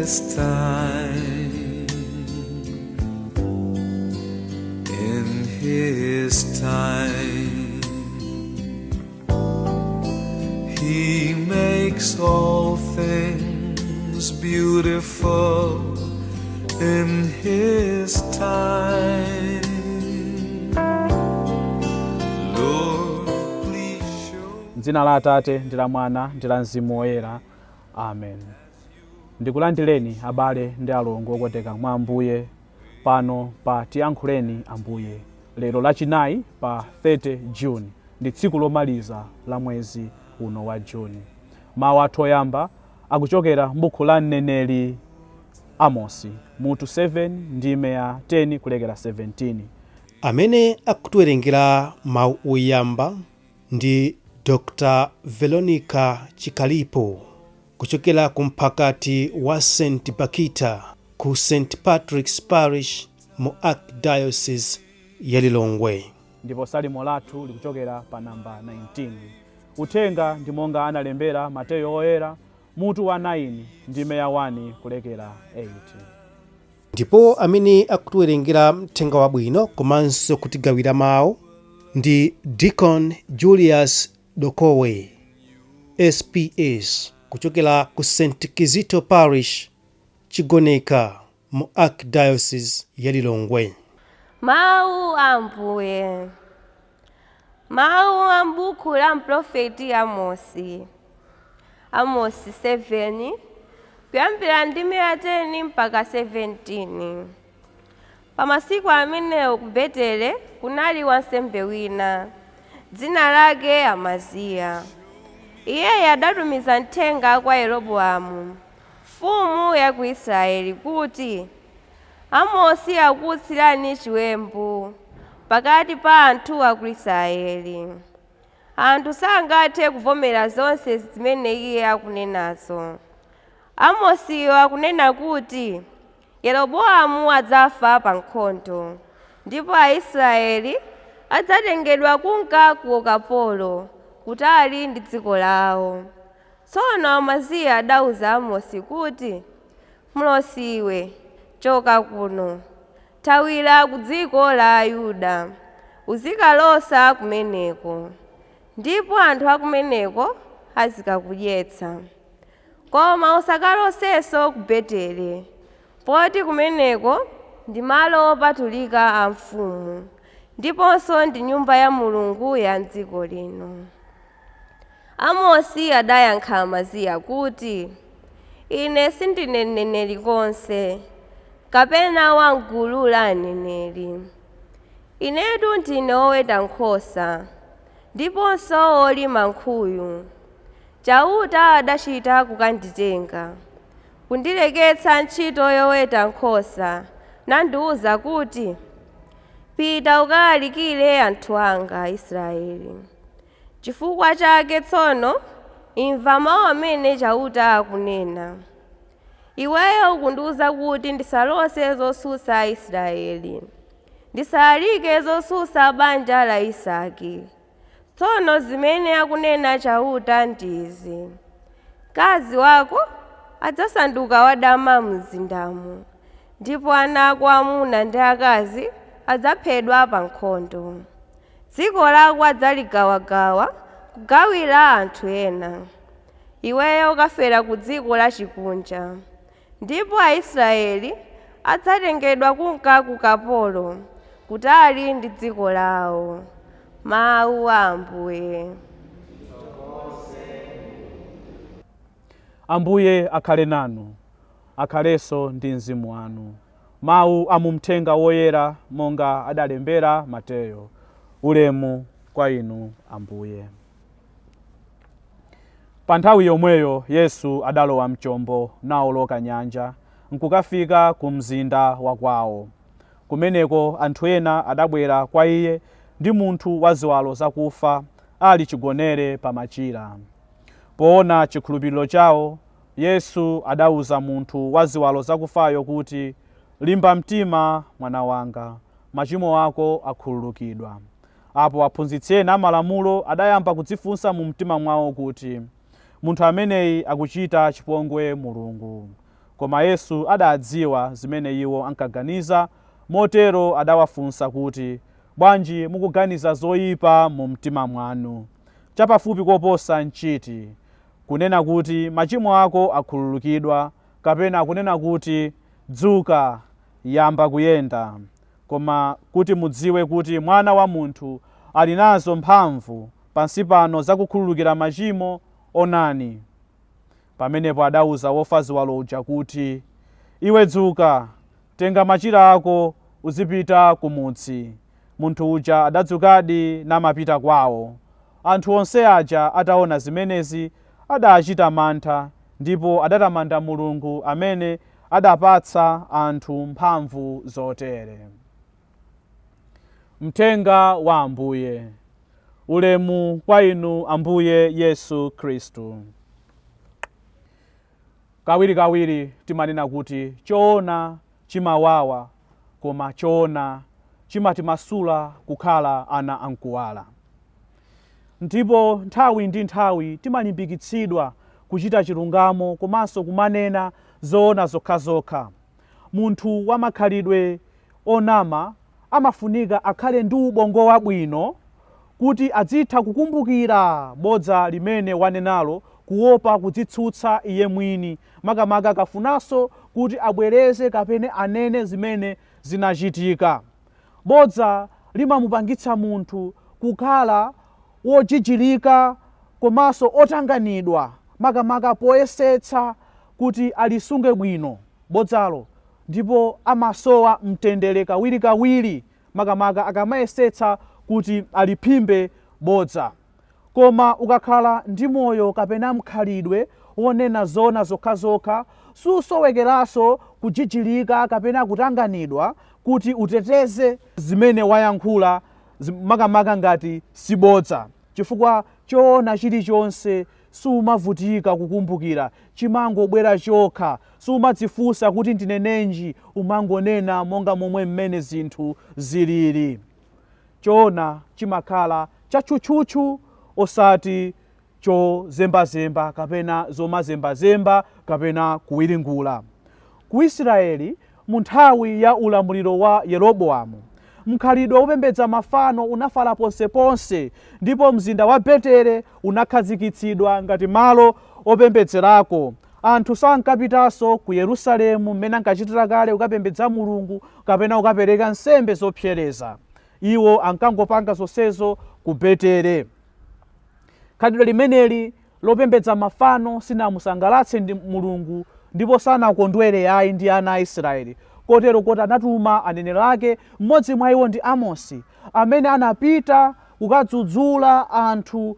his time, in his time, he makes all things beautiful in his time. Lord, please show. M'dzina la Atate ndi la Mwana ndi la Mzimu Woyera. Amen. Ndikulandireni abale ndi alongo okondeka mwa Ambuye pano pa Tiyankhuleni Ambuye. Lero lachinayi pa 30 Juni ndi tsiku lomaliza la mwezi uno wa Juni. Mawu athu oyamba akuchokera m'buku la mneneri Amosi mutu 7 ndime ya 10 kulekera 17. Amene akutiwerengera mawu oyamba ndi Dr. Veronica Chikalipo kuchokera ku mphakati wa St. Bakita ku St. Patrick's Parish mu Archdiocese ya Lilongwe. Ndipo salimo lathu likuchokera pa namba 19. Uthenga ndi monga analembera Mateyo oyera mutu wa 9 ndime ya 1 kulekera 8. Ndipo amene akutiwerengera mthenga wabwino komanso kutigawira mawu ndi Deacon Julius Dokowe SPS kuchokera ku St. Kizito Parish Chigoneka mu Archdiocese ya Lilongwe. Mawu Ambuye. Mawu ambuku la mprofeti Amosi. Amosi 7 kuyambira ndime ya 10 mpaka 17. Pamasiku amenewo ku Betele kunali wansembe wina dzina lake Amaziya. Iye adatumiza mthenga kwa Yeroboamu mfumu ya ku Israeli kuti Amosi akutsirani chiwembu pakati pa anthu a ku Israeli. Anthu sangathe kuvomera zonse zimene iye akunenazo. Amosiyo akunena kuti Yeroboamu adzafa pa nkhondo ndipo Aisraeli adzatengedwa kunka ku ukapolo kutali ndi dziko lawo. Tsono Amaziya adauza Amosi kuti, "Mlosiwe, choka kuno, thawira ku dziko la Ayuda, uzikalosa kumeneko, ndipo anthu akumeneko azikakudyetsa. Koma usakalosenso ku Betele, poti kumeneko ndi malo opatulika a mfumu, ndiponso ndi nyumba ya Mulungu ya m'dziko lino." Amosi adayankha Amaziya kuti, "Ine sindine mneneri konse, kapena wamgulu la aneneri. Inetu ndine oweta nkhosa, ndiponso olima nkhuyu. Chauta adachita kukanditenga, kundileketsa ntchito yoweta nkhosa, nandiwuza kuti, 'Pita ukalalikire anthu anga Israeli.' Chifukwa chake tsono imva mawu amene Chauta akunena. Iweyo ukundiwuza kuti ndisalose zosusa Israeli, ndisalalike zosusa banja la Isaki. Tsono zimene akunena Chauta ndizi: mkazi wako adzasanduka wadama mzindamu, ndipo ana ako amuna ndi akazi adzaphedwa pa nkhondo. Dziko lako adzaligawagawa kugawira anthu ena. Iweyo ukafera ku dziko la chikunja, ndipo Aisraeli adzatengedwa kunka ku ukapolo kutali ndi dziko lawo." Mawu a Ambuye. Ambuye akhale nanu, akhalenso ndi mzimu wanu. Mawu a mu mthenga woyera monga adalembera Mateyo. Ulemu kwa inu Ambuye. Pa nthawi yomweyo Yesu adalowa mchombo nawoloka nyanja nkukafika ku mzinda wa kwawo. Kumeneko anthu ena adabwera kwa iye ndi munthu wa ziwalo zakufa ali chigonere pa machira. Poona chikhulupiriro chawo, Yesu adawuza munthu wa ziwalo zakufayo kuti, "Limba mtima mwana wanga, machimo ako akhululukidwa." Apo aphunzitsi ena amalamulo adayamba kudzifunsa mu mtima mwawo kuti, "Munthu ameneyi akuchita chipongwe Mulungu. Koma Yesu adadziwa zimene iwo ankaganiza, motero adawafunsa kuti, bwanji mukuganiza zoyipa mu mtima mwanu? Chapafupi koposa nchiti, kunena kuti machimo ako akhululukidwa, kapena kunena kuti dzuka, yamba kuyenda? Koma kuti mudziwe kuti Mwana wa Munthu ali nazo mphamvu pansi pano zakukhululukira machimo, onani. Pamenepo adauza wofa ziwalo uja kuti, iwe dzuka, tenga machira ako uzipita kumudzi. Munthu uja adadzukadi namapita kwawo. Anthu onse aja ataona zimenezi adachita mantha, ndipo adatamanda Mulungu amene adapatsa anthu mphamvu zotere. Mthenga wa Ambuye. Ulemu kwa inu Ambuye Yesu Khristu. Kawirikawiri timanena kuti choona chimawawa, koma choona chimatimasula kukhala ana amkuwala. Ndipo nthawi ndi nthawi timalimbikitsidwa kuchita chilungamo komanso kumanena zoona zokhazokha. Munthu wa makhalidwe onama amafunika akhale ndi ubongo wabwino kuti azitha kukumbukira bodza limene wanenalo, kuopa kudzitsutsa iye mwini, makamaka kafunanso kuti abwereze kapena anene zimene zinachitika. Bodza limamupangitsa munthu kukhala wojijilika komanso otanganidwa, makamaka poyesetsa kuti alisunge bwino bodzalo, ndipo amasowa mtendere kawirikawiri, makamaka akamayesetsa kuti aliphimbe bodza. Koma ukakhala ndi moyo kapena mkhalidwe wonena zoona zokhazokha, susowekeranso kujijilika kapena kutanganidwa kuti uteteze zimene wayankhula, makamaka ngati sibodza, chifukwa choona chilichonse sumavutika kukumbukira, chimangobwera chokha. Sumadzifunsa kuti ndinenenji, umangonena monga momwe mmene zinthu zilili. Choona chimakhala chachutchutchu osati chozembazemba kapena zomazembazemba kapena kuwiringula. Ku Israeli mu nthawi ya ulamuliro wa Yeroboamu, mkhalidwe wopembedza mafano unafala ponseponse, ndipo mzinda wa Betere unakhazikitsidwa ngati malo opembedzerako. Anthu sankapitanso ku Yerusalemu mmene ankachitira kale ukapembedza Mulungu kapena ukapereka nsembe zopsereza. Iwo ankangopanga zonsezo ku Betere. Khalidwe limeneli lopembedza mafano sinamusangalatse ndi Mulungu, ndipo sanakondwere ayi ndi ana a Israeli. Kotero kuti anatuma aneneri ake, mmodzi mwa iwo ndi Amosi, amene anapita kukadzudzula anthu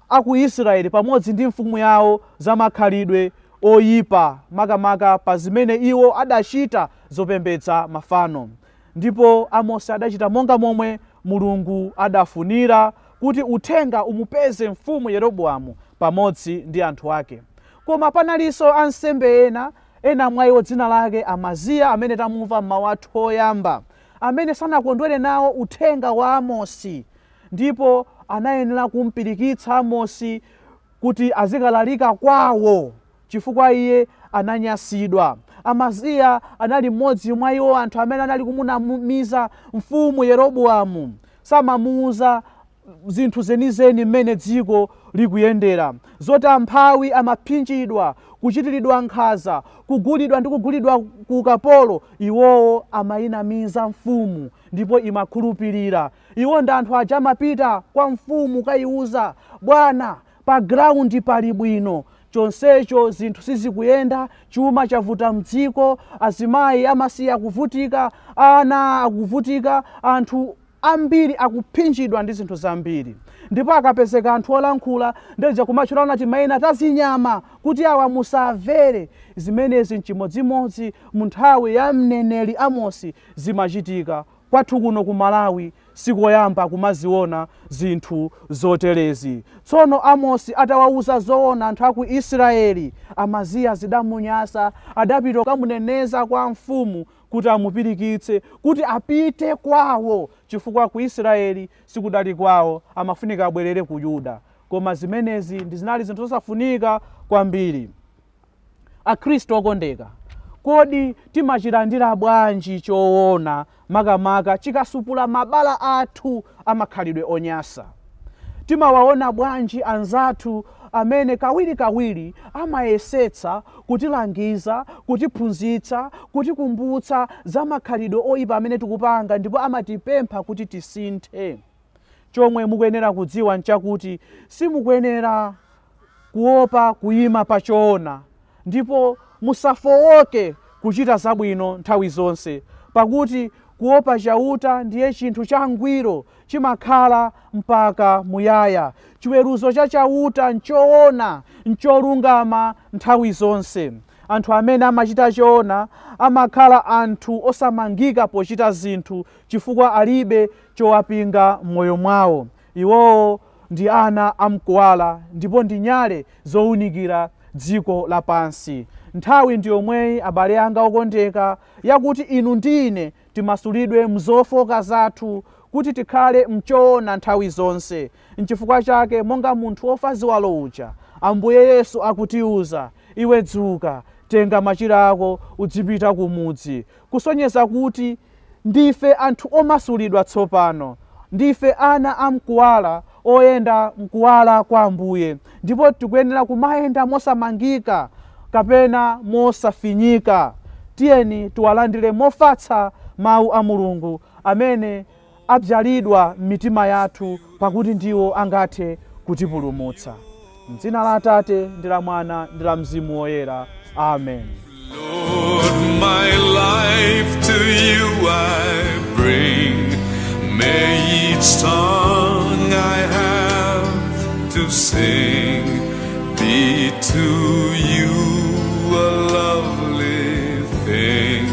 a ku Israeli pamodzi ndi mfumu yawo za makhalidwe oyipa, makamaka pa zimene iwo adachita zopembedza mafano. Ndipo Amosi adachita monga momwe Mulungu adafunira kuti uthenga umupeze mfumu Yeroboamu pamodzi ndi anthu ake. Koma panalinso ansembe ena mwa iwo dzina lake Amaziya, amene tamumva m'mawu athu oyamba, amene sanakondwere nawo uthenga wa Amosi, ndipo anayenera kumpirikitsa Amosi kuti azikalalika kwawo, chifukwa iye ananyasidwa. Amaziya anali mmodzi mwa iwo anthu amene anali kumunamiza mfumu Yeroboamu, samamuuza zinthu zenizeni mmene dziko likuyendera, zoti amphawi amaphinjidwa, kuchitiridwa nkhanza, kugulidwa ndi kugulidwa ku ukapolo, iwowo amayinamiza mfumu ndipo imakhulupirira. Iwo ndi anthu aja amapita kwa mfumu kayiuza, bwana pa ground pali bwino, chonsecho zinthu sizikuyenda, chuma chavuta mdziko, azimayi amasiya kuvutika, ana akuvutika, anthu ambiri akuphinjidwa ndi zinthu zambiri. Ndipo akapezeka anthu olankhula ndeja kumatchulana timayina tazinyama kuti awa musamvere. Zimenezi nchimodzimodzi mu nthawi ya mneneri Amosi zimachitika. Kwathu kuno ku Malawi sikoyamba kumaziona zinthu zoterezi. Tsono Amosi atawauza zoona anthu aku Israeli, Amaziya zidamunyasa, adapita kukamuneneza kwa mfumu kuti amupirikitse kuti apite kwawo, chifukwa ku Israeli sikudali kwawo, amafunika abwerere ku Yuda. Koma zimenezi ndi zinali zinthu zosafunika kwambiri. Akhristu okondeka, kodi timachilandira bwanji choona makamaka chikasupula mabala athu amakhalidwe onyasa? Timawaona bwanji anzathu amene kawirikawiri amayesetsa kutilangiza, kutiphunzitsa, kutikumbutsa za makhalidwe oyipa amene tikupanga ndipo amatipempha kuti tisinthe? Chomwe mukuyenera kudziwa nchakuti simukuyenera kuopa kuyima pa choona, ndipo musafowoke kuchita zabwino nthawi zonse, pakuti kuopa chauta ndiye chinthu changwiro chimakhala mpaka muyaya. Chiweruzo cha chauta nchoona, ncholungama nthawi zonse. Anthu amene amachita choona amakhala anthu osamangika pochita zinthu chifukwa alibe chowapinga m'moyo mwawo. Iwowo ndi ana amkuwala ndipo ndi nyale zowunikira dziko lapansi. Nthawi ndi yomweyi abale anga okondeka yakuti inu ndi ine timasulidwe mzofoka zathu kuti tikhale mchoona nthawi zonse. Nchifukwa chake monga munthu wofa ziwalo uja Ambuye Yesu akutiuza, iwe dzuka, tenga machira ako udzipita kumudzi, kusonyeza kuti ndife anthu omasulidwa tsopano, ndife ana amkuwala oyenda mkuwala kwa Ambuye, ndipo tikuyenera kumayenda mosamangika kapena mosafinyika. Tiyeni tiwalandire mofatsa mawu a Mulungu amene abzalidwa m'mitima yathu, pakuti ndiwo angathe kutipulumutsa. M'dzina la Atate ndi la Mwana ndi la Mzimu Woyera. Amen. Lord, my life to you I bring. May each song I have to sing be to you a lovely thing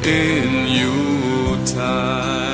in your time.